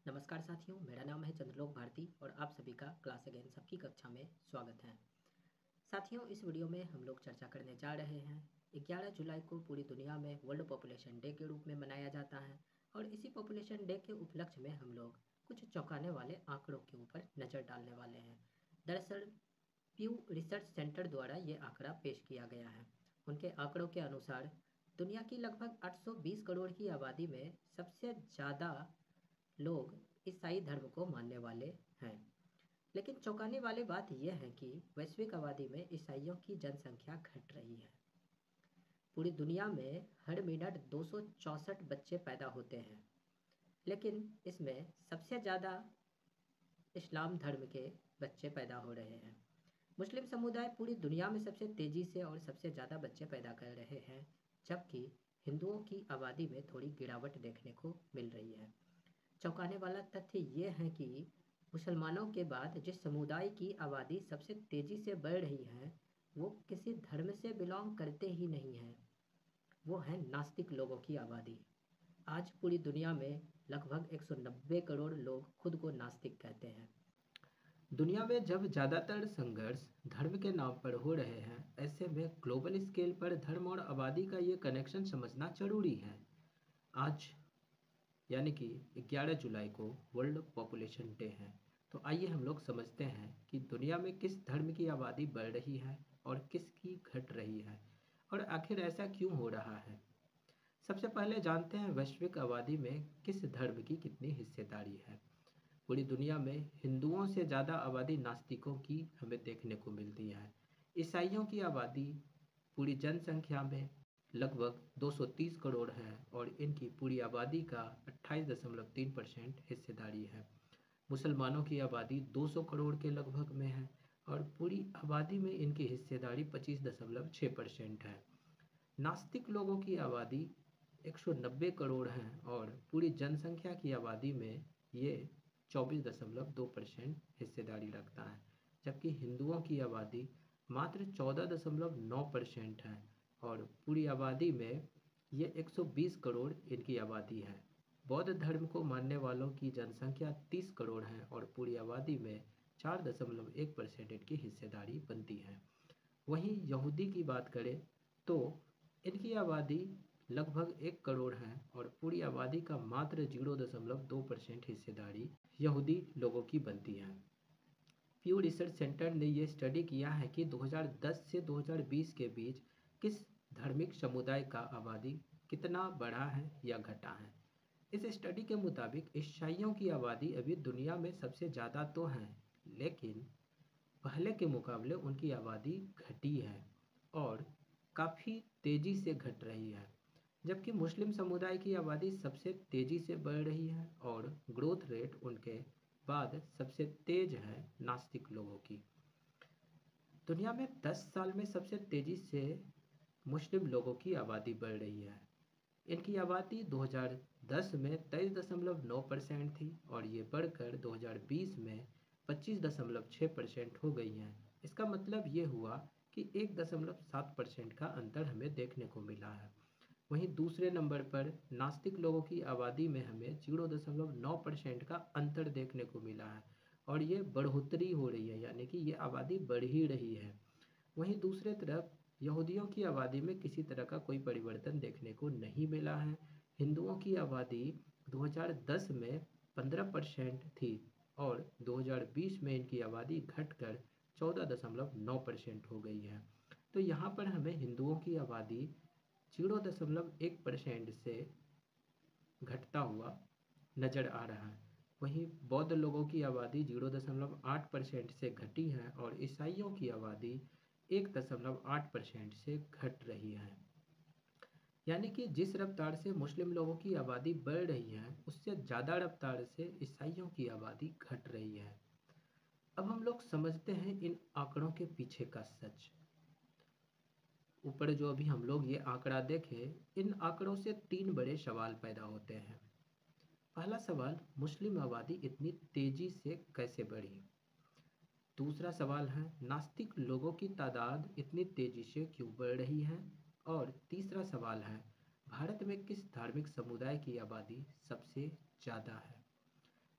नमस्कार साथियों, मेरा नाम है चंद्रलोक भारती और आप सभी का क्लास अगेन सबकी कक्षा में स्वागत है। साथियों, इस वीडियो में हम लोग चर्चा करने जा रहे हैं 11 जुलाई को पूरी दुनिया में वर्ल्ड पॉपुलेशन डे के रूप में मनाया जाता है और इसी पॉपुलेशन डे के उपलक्ष्य में हम लोग कुछ चौंकाने वाले आंकड़ों के ऊपर नज़र डालने वाले हैं। दरअसल प्यू रिसर्च सेंटर द्वारा ये आंकड़ा पेश किया गया है। उनके आंकड़ों के अनुसार दुनिया की लगभग 820 करोड़ की आबादी में सबसे ज़्यादा लोग ईसाई धर्म को मानने वाले हैं। लेकिन चौंकाने वाली बात यह है कि वैश्विक आबादी में ईसाइयों की जनसंख्या घट रही है। पूरी दुनिया में हर मिनट 264 बच्चे पैदा होते हैं, लेकिन इसमें सबसे ज़्यादा इस्लाम धर्म के बच्चे पैदा हो रहे हैं। मुस्लिम समुदाय पूरी दुनिया में सबसे तेज़ी से और सबसे ज़्यादा बच्चे पैदा कर रहे हैं, जबकि हिंदुओं की आबादी में थोड़ी गिरावट देखने को मिल रही है। चौंकाने वाला तथ्य ये है कि मुसलमानों के बाद जिस समुदाय की आबादी सबसे तेज़ी से बढ़ रही है, वो किसी धर्म से बिलोंग करते ही नहीं हैं। वो है नास्तिक लोगों की आबादी। आज पूरी दुनिया में लगभग 190 करोड़ लोग खुद को नास्तिक कहते हैं। दुनिया में जब ज़्यादातर संघर्ष धर्म के नाम पर हो रहे हैं, ऐसे में ग्लोबल स्केल पर धर्म और आबादी का ये कनेक्शन समझना जरूरी है। आज यानी कि 11 जुलाई को वर्ल्ड पॉपुलेशन डे है। तो आइए हम लोग समझते हैं कि दुनिया में किस धर्म की आबादी बढ़ रही है और किसकी घट रही है और आखिर ऐसा क्यों हो रहा है। सबसे पहले जानते हैं वैश्विक आबादी में किस धर्म की कितनी हिस्सेदारी है। पूरी दुनिया में हिंदुओं से ज़्यादा आबादी नास्तिकों की हमें देखने को मिलती है। ईसाइयों की आबादी पूरी जनसंख्या में लगभग 230 करोड़ है और इनकी पूरी आबादी का 28.3% हिस्सेदारी है। मुसलमानों की आबादी 200 करोड़ के लगभग में है और पूरी आबादी में इनकी हिस्सेदारी 25.6% है। नास्तिक लोगों की आबादी 190 करोड़ है और पूरी जनसंख्या की आबादी में ये 24.2% हिस्सेदारी रखता है, जबकि हिंदुओं की आबादी मात्र 14.9% है और पूरी आबादी में ये 120 करोड़ इनकी आबादी है। बौद्ध धर्म को मानने वालों की जनसंख्या 30 करोड़ है और पूरी आबादी में 4.1% इनकी हिस्सेदारी बनती है। वहीं यहूदी की बात करें तो इनकी आबादी लगभग 1 करोड़ है और पूरी आबादी का मात्र 0.2% हिस्सेदारी यहूदी लोगों की बनती है। प्यू रिसर्च सेंटर ने ये स्टडी किया है कि 2010 से 2020 के बीच किस धार्मिक समुदाय का आबादी कितना बढ़ा है या घटा है। इस स्टडी के मुताबिक ईसाइयों की आबादी अभी दुनिया में सबसे ज़्यादा तो है, लेकिन पहले के मुकाबले उनकी आबादी घटी है और काफ़ी तेज़ी से घट रही है, जबकि मुस्लिम समुदाय की आबादी सबसे तेज़ी से बढ़ रही है और ग्रोथ रेट उनके बाद सबसे तेज है नास्तिक लोगों की। दुनिया में 10 साल में सबसे तेज़ी से मुस्लिम लोगों की आबादी बढ़ रही है। इनकी आबादी 2010 में 23.9% थी और ये बढ़कर 2020 में 25.6% हो गई है। इसका मतलब ये हुआ कि 1.7% का अंतर हमें देखने को मिला है। वहीं दूसरे नंबर पर नास्तिक लोगों की आबादी में हमें 0.9% का अंतर देखने को मिला है और ये बढ़ोतरी हो रही है, यानी कि ये आबादी बढ़ ही रही है। वहीं दूसरे तरफ यहूदियों की आबादी में किसी तरह का कोई परिवर्तन देखने को नहीं मिला है। हिंदुओं की आबादी 2010 में 15% थी और 2020 में इनकी आबादी घटकर 14.9% हो गई है। तो यहाँ पर हमें हिंदुओं की आबादी 0.1% से घटता हुआ नज़र आ रहा है। वहीं बौद्ध लोगों की आबादी 0.8% से घटी है और ईसाइयों की आबादी 1.8% से घट रही है। यानी कि जिस रफ्तार से मुस्लिम लोगों की आबादी बढ़ रही है, उससे ज़्यादा रफ्तार से ईसाइयों की आबादी घट रही है। अब हम लोग समझते हैं इन आंकड़ों के पीछे का सच। ऊपर जो अभी हम लोग ये आंकड़ा देखें, इन आंकड़ों से 3 बड़े सवाल पैदा होते हैं। पहला सवाल, मुस्लिम आबादी इतनी तेजी से कैसे बढ़ी। दूसरा सवाल है, नास्तिक लोगों की तादाद इतनी तेजी से क्यों बढ़ रही है। और तीसरा सवाल है, भारत में किस धार्मिक समुदाय की आबादी सबसे ज़्यादा है।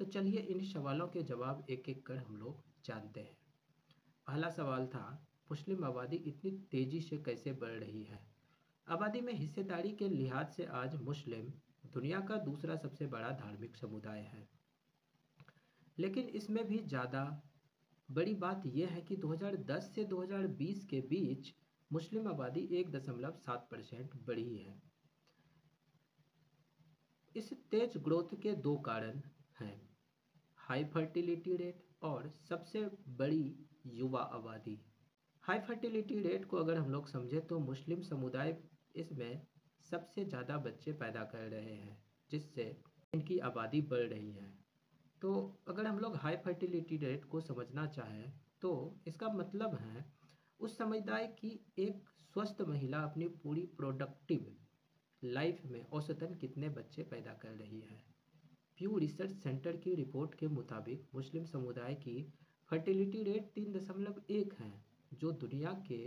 तो चलिए इन सवालों के जवाब एक एक कर हम लोग जानते हैं। पहला सवाल था, मुस्लिम आबादी इतनी तेजी से कैसे बढ़ रही है? आबादी में हिस्सेदारी के लिहाज से आज मुस्लिम दुनिया का दूसरा सबसे बड़ा धार्मिक समुदाय है। लेकिन इसमें भी ज़्यादा बड़ी बात यह है कि 2010 से 2020 के बीच मुस्लिम आबादी 1.7% बढ़ी है। इस तेज ग्रोथ के दो कारण हैं, हाई फर्टिलिटी रेट और सबसे बड़ी युवा आबादी। हाई फर्टिलिटी रेट को अगर हम लोग समझें तो मुस्लिम समुदाय इसमें सबसे ज़्यादा बच्चे पैदा कर रहे हैं, जिससे इनकी आबादी बढ़ रही है। तो अगर हम लोग हाई फर्टिलिटी रेट को समझना चाहें तो इसका मतलब है उस समुदाय की एक स्वस्थ महिला अपनी पूरी प्रोडक्टिव लाइफ में औसतन कितने बच्चे पैदा कर रही है। प्यू रिसर्च सेंटर की रिपोर्ट के मुताबिक मुस्लिम समुदाय की फर्टिलिटी रेट 3.1 है, जो दुनिया के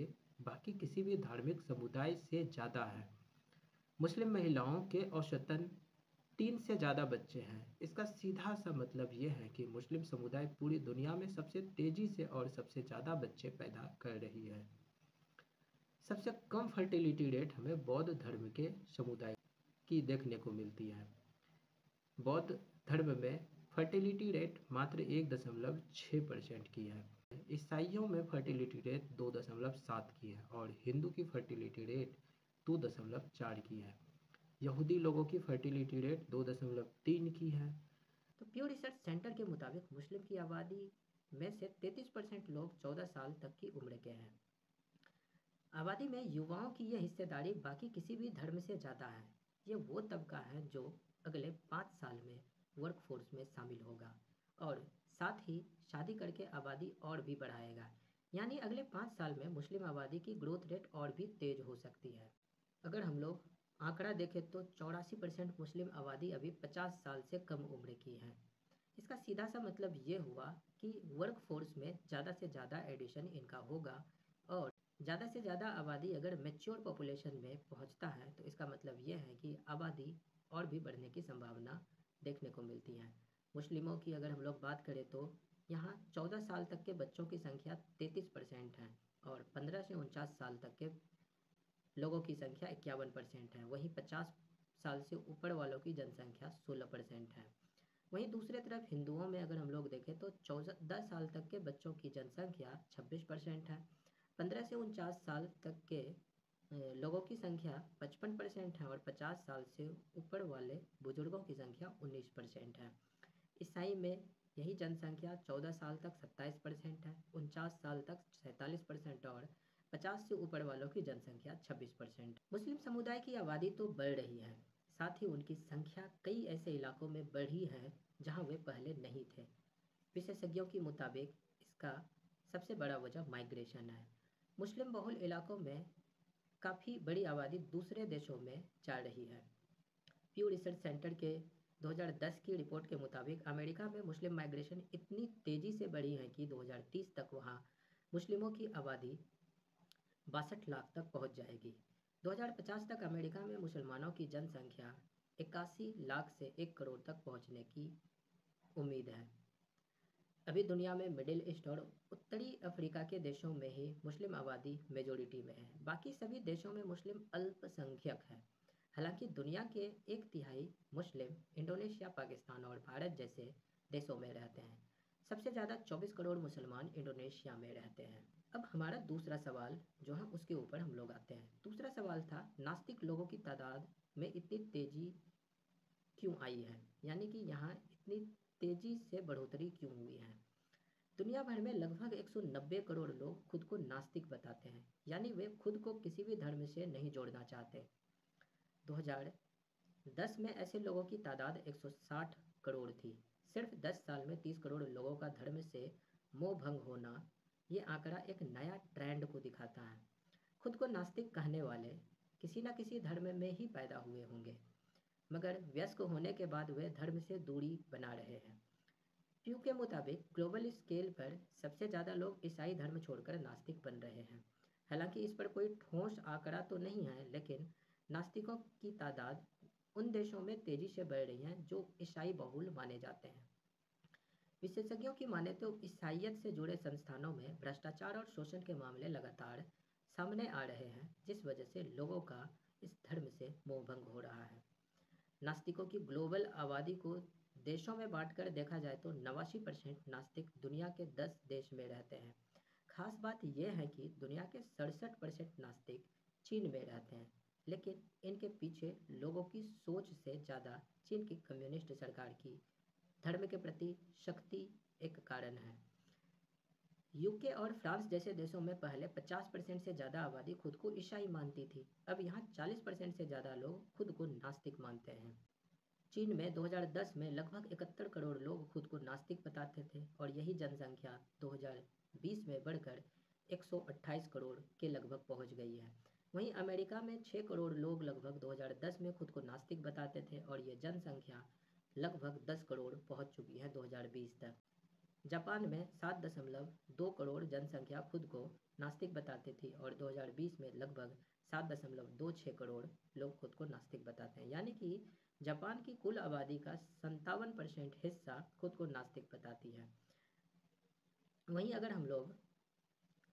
बाकी किसी भी धार्मिक समुदाय से ज़्यादा है। मुस्लिम महिलाओं के औसतन 3 से ज़्यादा बच्चे हैं। इसका सीधा सा मतलब यह है कि मुस्लिम समुदाय पूरी दुनिया में सबसे तेज़ी से और सबसे ज़्यादा बच्चे पैदा कर रही है। सबसे कम फर्टिलिटी रेट हमें बौद्ध धर्म के समुदाय की देखने को मिलती है। बौद्ध धर्म में फर्टिलिटी रेट मात्र 1.6% की है। ईसाइयों में फर्टिलिटी रेट 2.7 की है और हिंदू की फर्टिलिटी रेट 2.4 की है। यहूदी लोगों की फर्टिलिटी रेट 2.3 की है। तो प्यू रिसर्च सेंटर के मुताबिक मुस्लिम की आबादी में से 33% लोग 14 साल तक की उम्र के हैं। आबादी में युवाओं की यह हिस्सेदारी बाकी किसी भी धर्म से ज़्यादा है। ये वो तबका है जो अगले 5 साल में वर्कफोर्स में शामिल होगा और साथ ही शादी करके आबादी और भी बढ़ाएगा। यानी अगले 5 साल में मुस्लिम आबादी की ग्रोथ रेट और भी तेज हो सकती है। अगर हम लोग आंकड़ा देखें तो 84% मुस्लिम आबादी अभी 50 साल से कम उम्र की है। इसका सीधा सा मतलब ये हुआ कि वर्कफोर्स में ज़्यादा से ज़्यादा एडिशन इनका होगा और ज़्यादा से ज़्यादा आबादी अगर मैच्योर पॉपुलेशन में पहुंचता है तो इसका मतलब यह है कि आबादी और भी बढ़ने की संभावना देखने को मिलती है। मुस्लिमों की अगर हम लोग बात करें तो यहाँ 14 साल तक के बच्चों की संख्या 33% है और 15 से 49 साल तक के लोगों की संख्या 51% है। वहीं 50 साल से ऊपर वालों की जनसंख्या 16% है। वहीं दूसरे तरफ हिंदुओं में अगर हम लोग देखें तो 14 साल तक के बच्चों की जनसंख्या 26% है। 15 से 49 साल तक के लोगों की संख्या 55% है और 50 साल से ऊपर वाले बुजुर्गों की संख्या 19% है। ईसाई में यही जनसंख्या 14 साल तक 27% है, 49 साल तक 47% और 50 से ऊपर वालों की जनसंख्या 26%। मुस्लिम समुदाय की आबादी तो बढ़ रही है, साथ ही उनकी संख्या कई ऐसे इलाकों में बढ़ी है जहां वे पहले नहीं थे। विशेषज्ञों के मुताबिक इसका सबसे बड़ा वजह माइग्रेशन है। मुस्लिम बहुल इलाकों में काफ़ी बड़ी आबादी दूसरे देशों में जा रही है। प्यू रिसर्च सेंटर के 2010 की रिपोर्ट के मुताबिक अमेरिका में मुस्लिम माइग्रेशन इतनी तेज़ी से बढ़ी है कि 2030 तक वहाँ मुस्लिमों की आबादी 62 लाख तक पहुँच जाएगी। 2050 तक अमेरिका में मुसलमानों की जनसंख्या 81 लाख से 1 करोड़ तक पहुँचने की उम्मीद है। अभी दुनिया में मिडिल ईस्ट और उत्तरी अफ्रीका के देशों में ही मुस्लिम आबादी मेजोरिटी में है। बाकी सभी देशों में मुस्लिम अल्पसंख्यक है। हालांकि दुनिया के 1/3 मुस्लिम इंडोनेशिया, पाकिस्तान और भारत जैसे देशों में रहते हैं। सबसे ज़्यादा 24 करोड़ मुसलमान इंडोनेशिया में रहते हैं। अब हमारा दूसरा सवाल जो है उसके ऊपर हम लोग आते हैं। दूसरा सवाल था, नास्तिक लोगों की तादाद में इतनी तेज़ी क्यों आई है, यानी कि यहाँ इतनी तेज़ी से बढ़ोतरी क्यों हुई है। दुनिया भर में लगभग 190 करोड़ लोग खुद को नास्तिक बताते हैं, यानी वे खुद को किसी भी धर्म से नहीं जोड़ना चाहते। 2010 में ऐसे लोगों की तादाद 160 करोड़ थी। सिर्फ 10 साल में 30 करोड़ लोगों का धर्म से मोह भंग होना, ये आंकड़ा एक नया ट्रेंड को दिखाता है। खुद को नास्तिक कहने वाले किसी न किसी धर्म में ही पैदा हुए होंगे, मगर वयस्क होने के बाद वे धर्म से दूरी बना रहे हैं। प्यू के मुताबिक ग्लोबल स्केल पर सबसे ज़्यादा लोग ईसाई धर्म छोड़कर नास्तिक बन रहे हैं। हालांकि इस पर कोई ठोस आंकड़ा तो नहीं है, लेकिन नास्तिकों की तादाद उन देशों में तेज़ी से बढ़ रही है जो ईसाई बहुल माने जाते हैं। विशेषज्ञों की माने तो ईसाइयत से जुड़े संस्थानों में भ्रष्टाचार और शोषण के मामले लगातार सामने आ रहे हैं, जिस वजह से लोगों का इस धर्म से मोहभंग हो रहा है। नास्तिकों की ग्लोबल आबादी को देशों में बांटकर देखा जाए तो 89% नास्तिक दुनिया के 10 देश में रहते हैं। खास बात यह है कि दुनिया के 67% नास्तिक चीन में रहते हैं, लेकिन इनके पीछे लोगों की सोच से ज़्यादा चीन की कम्युनिस्ट सरकार की धर्म के प्रति शक्ति एक कारण है। यूके और फ्रांस जैसे देशों में पहले 50% से ज़्यादा आबादी खुद को ईसाई मानती थी। अब यहाँ 40% से ज़्यादा लोग खुद को नास्तिक मानते हैं। चीन में 2010 में लगभग 71 करोड़ लोग खुद को नास्तिक बताते थे और यही जनसंख्या 2020 में बढ़कर 128 करोड़ के लगभग पहुंच गई है। वहीं अमेरिका में 6 करोड़ लोग लगभग 2010 में खुद को नास्तिक बताते थे और ये जनसंख्या लगभग 10 करोड़ पहुंच चुकी है 2020 तक। जापान में 7.2 करोड़ जनसंख्या खुद को नास्तिक बताती थी और 2020 में लगभग 7.26 करोड़ लोग खुद को नास्तिक बताते हैं, यानी कि जापान की कुल आबादी का 57% हिस्सा खुद को नास्तिक बताती है। वहीं अगर हम लोग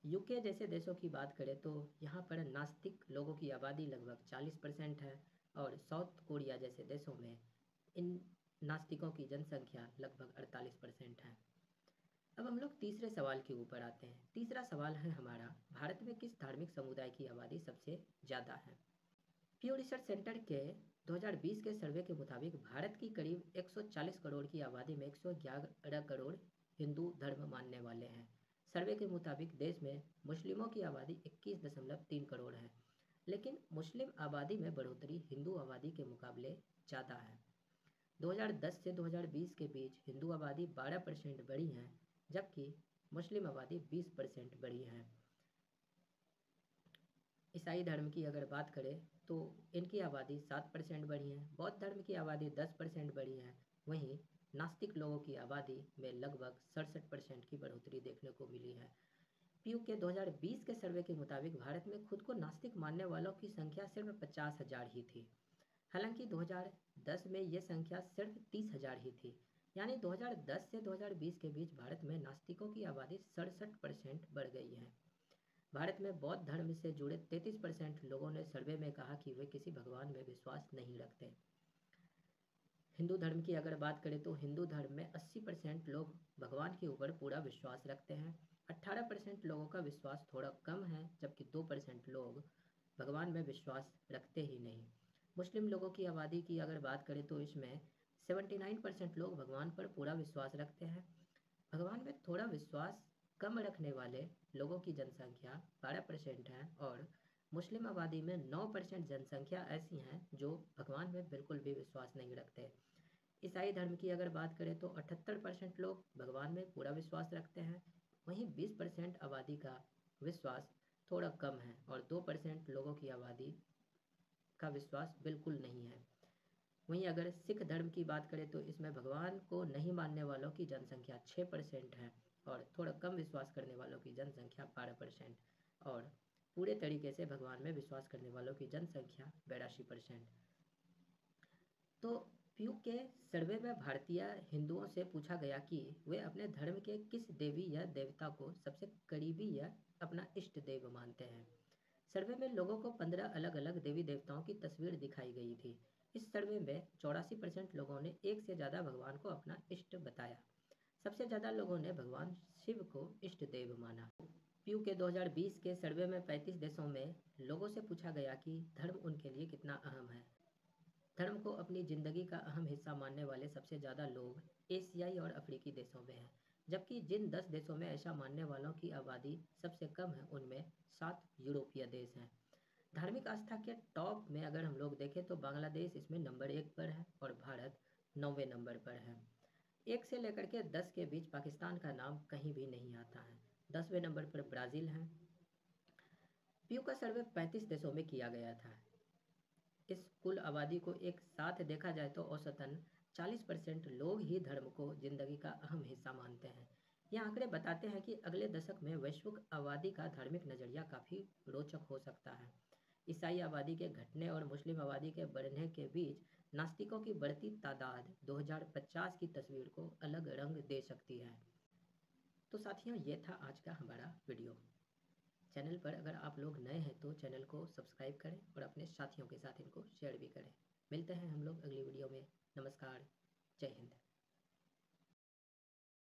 यूके जैसे देशों की बात करें तो यहाँ पर नास्तिक लोगों की आबादी लगभग 40% है और साउथ कोरिया जैसे देशों में इन नास्तिकों की जनसंख्या लगभग 48% है। अब हम लोग तीसरे सवाल के ऊपर आते हैं। तीसरा सवाल है हमारा, भारत में किस धार्मिक समुदाय की आबादी सबसे ज़्यादा है? प्यू रिसर्च सेंटर के 2020 के सर्वे के मुताबिक भारत की करीब 140 करोड़ की आबादी में 111 करोड़ हिंदू धर्म मानने वाले हैं। सर्वे के मुताबिक देश में मुस्लिमों की आबादी 21.3 करोड़ है, लेकिन मुस्लिम आबादी में बढ़ोतरी हिंदू आबादी के मुकाबले ज़्यादा है। 2010 से 2020 के बीच हिंदू आबादी 12% बढ़ी है, जबकि मुस्लिम आबादी 20% बढ़ी है। ईसाई धर्म की अगर बात करें तो इनकी आबादी 7% बढ़ी है। बौद्ध धर्म की आबादी 10% बढ़ी है। वहीं नास्तिक लोगों की आबादी में लगभग 67% की बढ़ोतरी देखने को मिली है। पीयू के 2020 के सर्वे के मुताबिक भारत में खुद को नास्तिक मानने वालों की संख्या सिर्फ 50,000 ही थी। हालांकि 2010 में ये संख्या सिर्फ 30,000 ही थी, यानी 2010 से 2020 के बीच भारत में नास्तिकों की आबादी 67% बढ़ गई है। भारत में बौद्ध धर्म से जुड़े 33% लोगों ने सर्वे में कहा कि वे किसी भगवान में विश्वास नहीं रखते। हिंदू धर्म की अगर बात करें तो हिंदू धर्म में 80% लोग भगवान के ऊपर पूरा विश्वास रखते हैं। 18% लोगों का विश्वास थोड़ा कम है, जबकि 2% लोग भगवान में विश्वास रखते ही नहीं। मुस्लिम लोगों की आबादी की अगर बात करें तो इसमें 79% लोग भगवान पर पूरा विश्वास रखते हैं। भगवान में थोड़ा विश्वास कम रखने वाले लोगों की जनसंख्या 12% है और मुस्लिम आबादी में 9% जनसंख्या ऐसी हैं जो भगवान में बिल्कुल भी विश्वास नहीं रखते। ईसाई धर्म की अगर बात करें तो 78% लोग भगवान में पूरा विश्वास रखते हैं। वहीं 20% आबादी का विश्वास थोड़ा कम है और 2% लोगों की आबादी का विश्वास बिल्कुल नहीं है। वहीं अगर सिख धर्म की बात करें तो इसमें भगवान को नहीं मानने वालों की जनसंख्या 6% है और थोड़ा कम विश्वास करने वालों की जनसंख्या 12% और पूरे तरीके से भगवान में विश्वास करने वालों की जनसंख्या 82%। तो पीयू के सर्वे में भारतीय हिंदुओं से पूछा गया कि वे अपने धर्म के किस देवी या देवता को सबसे करीबी या अपना इष्ट देव मानते हैं। सर्वे में लोगों को 15 अलग अलग देवी देवताओं की तस्वीर दिखाई गई थी। इस सर्वे में 84% लोगों ने एक से ज़्यादा भगवान को अपना इष्ट बताया। सबसे ज़्यादा लोगों ने भगवान शिव को इष्ट देव माना। पीयू के 2020 के सर्वे में 35 देशों में लोगों से पूछा गया कि धर्म उनके लिए कितना अहम है। धर्म को अपनी ज़िंदगी का अहम हिस्सा मानने वाले सबसे ज़्यादा लोग एशियाई और अफ्रीकी देशों में हैं, जबकि जिन 10 देशों में ऐसा मानने वालों की आबादी सबसे कम है उनमें 7 यूरोपीय देश हैं। धार्मिक आस्था के टॉप में अगर हम लोग देखें तो बांग्लादेश इसमें नंबर 1 पर है और भारत 9वें नंबर पर है। 1 से लेकर के 10 के बीच पाकिस्तान का नाम कहीं भी नहीं आता है। 10वें नंबर पर ब्राज़ील है। पीयू का सर्वे 35 देशों में किया गया था। इस कुल आबादी को एक साथ देखा जाए तो औसतन 40% लोग ही धर्म को जिंदगी का अहम हिस्सा मानते हैं। ये आंकड़े बताते हैं कि अगले दशक में वैश्विक आबादी का धार्मिक नज़रिया काफ़ी रोचक हो सकता है। ईसाई आबादी के घटने और मुस्लिम आबादी के बढ़ने के बीच नास्तिकों की बढ़ती तादाद 2050 की तस्वीर को अलग रंग दे सकती है। तो साथियों, ये था आज का हमारा वीडियो। चैनल पर अगर आप लोग नए हैं तो चैनल को सब्सक्राइब करें और अपने साथियों के साथ इनको शेयर भी करें। मिलते हैं हम लोग अगली वीडियो में। नमस्कार, जय हिंद।